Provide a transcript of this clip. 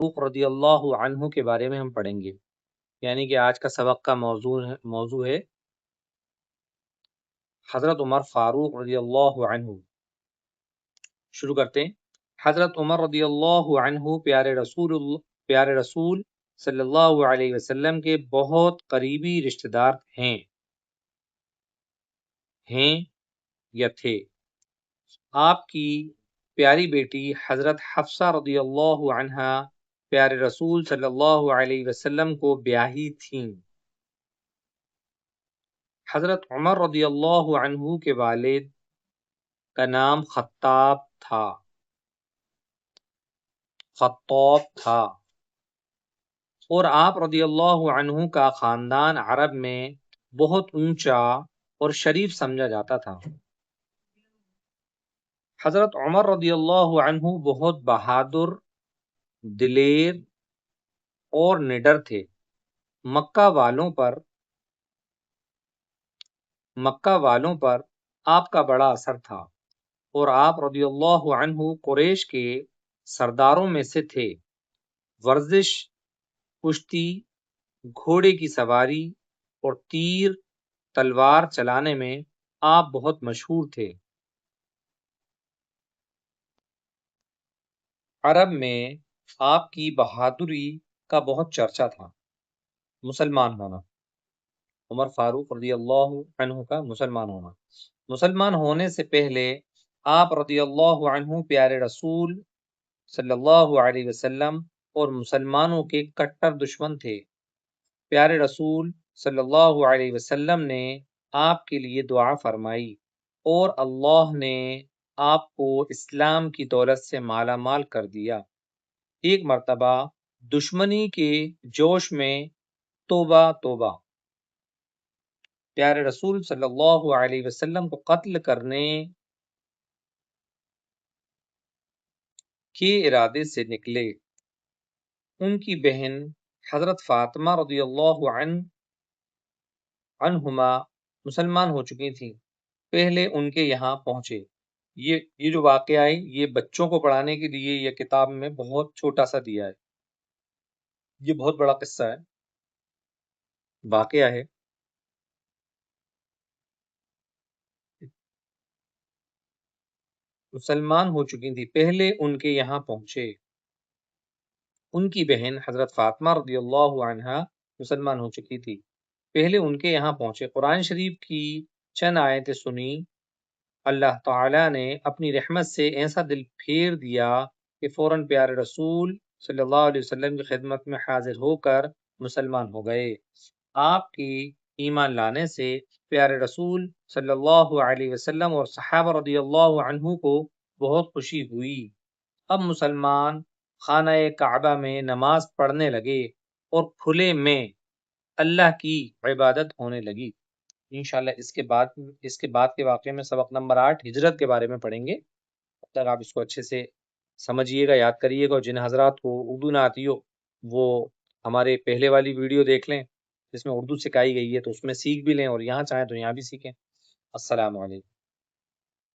فاروق رضی اللہ عنہ کے بارے میں ہم پڑھیں گے، یعنی کہ آج کا سبق کا موضوع ہے حضرت عمر فاروق رضی اللہ عنہ۔ شروع کرتے ہیں۔ حضرت عمر رضی اللہ عنہ پیارے رسول صلی اللہ علیہ وسلم کے بہت قریبی رشتہ دار ہیں یا تھے۔ آپ کی پیاری بیٹی حضرت حفصہ رضی اللہ عنہا پیارے رسول صلی اللہ علیہ وسلم کو بیاہی تھیں۔ حضرت عمر رضی اللہ عنہ کے والد کا نام خطاب تھا اور آپ رضی اللہ عنہ کا خاندان عرب میں بہت اونچا اور شریف سمجھا جاتا تھا۔ حضرت عمر رضی اللہ عنہ بہت بہادر، دلیر اور نڈر تھے۔ مکہ والوں پر آپ کا بڑا اثر تھا اور آپ رضی اللہ عنہ قریش کے سرداروں میں سے تھے۔ ورزش، کشتی، گھوڑے کی سواری اور تیر تلوار چلانے میں آپ بہت مشہور تھے۔ عرب میں آپ کی بہادری کا بہت چرچا تھا۔ مسلمان ہونا، عمر فاروق رضی اللہ عنہ کا مسلمان ہونے سے پہلے آپ رضی اللہ عنہ پیارے رسول صلی اللہ علیہ وسلم اور مسلمانوں کے کٹر دشمن تھے۔ پیارے رسول صلی اللہ علیہ وسلم نے آپ کے لیے دعا فرمائی اور اللہ نے آپ کو اسلام کی دولت سے مالا مال کر دیا۔ ایک مرتبہ دشمنی کے جوش میں توبہ پیارے رسول صلی اللہ علیہ وسلم کو قتل کرنے کے ارادے سے نکلے۔ ان کی بہن حضرت فاطمہ رضی اللہ عنہما مسلمان ہو چکی تھیں۔ پہلے ان کے یہاں پہنچے۔ یہ جو واقعہ ہے یہ بچوں کو پڑھانے کے لیے یہ کتاب میں بہت چھوٹا سا دیا ہے، یہ بہت بڑا قصہ ہے، واقعہ ہے۔ مسلمان ہو چکی تھی، پہلے ان کے یہاں پہنچے۔ ان کی بہن حضرت فاطمہ رضی اللہ عنہا مسلمان ہو چکی تھی، پہلے ان کے یہاں پہنچے۔ قرآن شریف کی چند آیتیں سنی۔ اللہ تعالیٰ نے اپنی رحمت سے ایسا دل پھیر دیا کہ فوراً پیارے رسول صلی اللہ علیہ وسلم کی خدمت میں حاضر ہو کر مسلمان ہو گئے۔ آپ کی ایمان لانے سے پیارے رسول صلی اللہ علیہ وسلم اور صحابہ رضی اللہ عنہ کو بہت خوشی ہوئی۔ اب مسلمان خانہ کعبہ میں نماز پڑھنے لگے اور کھلے میں اللہ کی عبادت ہونے لگی۔ انشاءاللہ اس کے بعد کے واقعے میں سبق نمبر 8 ہجرت کے بارے میں پڑھیں گے۔ اب تک آپ اس کو اچھے سے سمجھیے گا، یاد کریے گا، اور جن حضرات کو اردو نہ آتی ہو وہ ہمارے پہلے والی ویڈیو دیکھ لیں جس میں اردو سکھائی گئی ہے، تو اس میں سیکھ بھی لیں، اور یہاں چاہیں تو یہاں بھی سیکھیں۔ السلام علیکم۔